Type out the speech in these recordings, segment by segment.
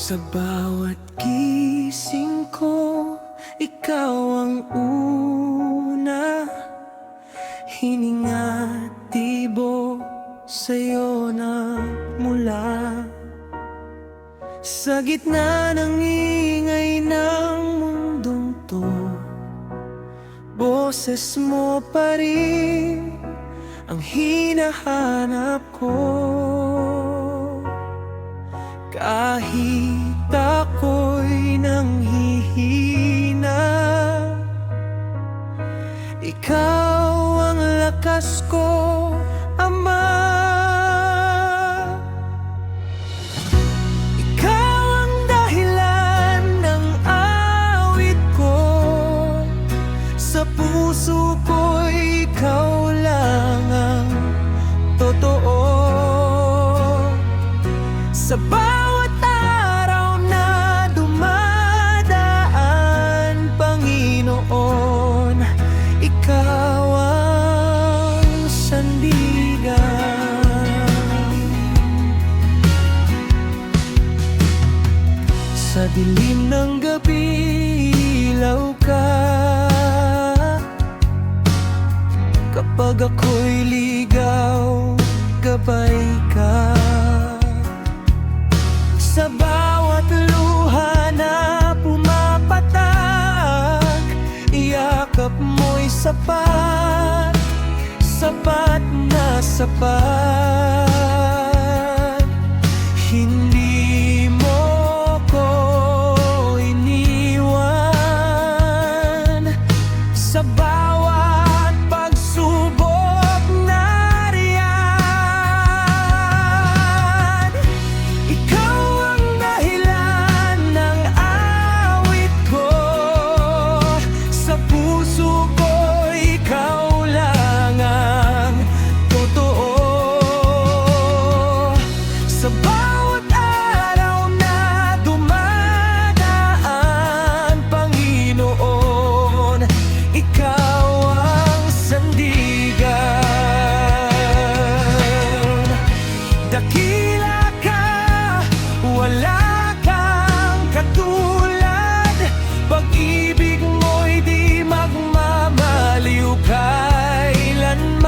Sa bawat gising ko, ikaw ang una. Hininga, tibo, sa'yo na mula. Sa gitna ng ingay ng mundong to, boses mo pa rin ang hinahanap ko. Kahit ako'y nanghihina, ikaw ang lakas ko, Ama. Ikaw ang dahilan ng awit ko. Sa puso ko'y ikaw lang ang totoo. Sa bawat araw na dumadaan, Panginoon, ikaw ang sandigan. Sa dilim ng gabi, ilaw ka. Kapag ako'y ligaw, gabay ka. Sa bawat luha na pumapatak, yakap mo'y sapat, sapat na sapat. Hindi mo ko iniwan. Sa bawat pagsubok na riyan, ikaw ang dahilan ng awit ko. Sa puso ko, ikaw lang ang totoo. Sa bawat araw na dumadaan, Panginoon, ikaw ang sandigan. Dakila ka, wala kang katulad. Pag-ibig mo'y di magmamaliw kailanman.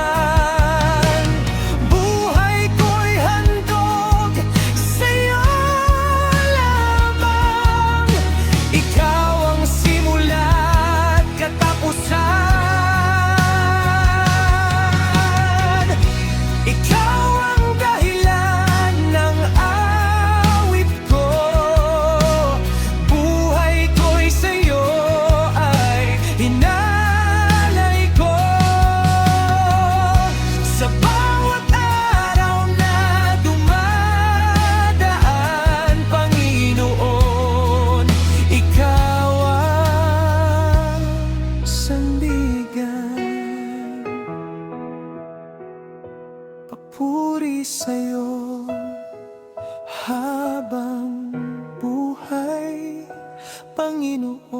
Buhay ko'y handog sa'yo lamang. Ikaw ang simula't katapusan. Ikaw ang dahilan ng awit ko. Buhay ko'y sa'yo ay hinalay ko. Sa bawat araw na dumadaan, Panginoon, ikaw ang sandigan. Papuri sa'yo habang buhay, Panginoon.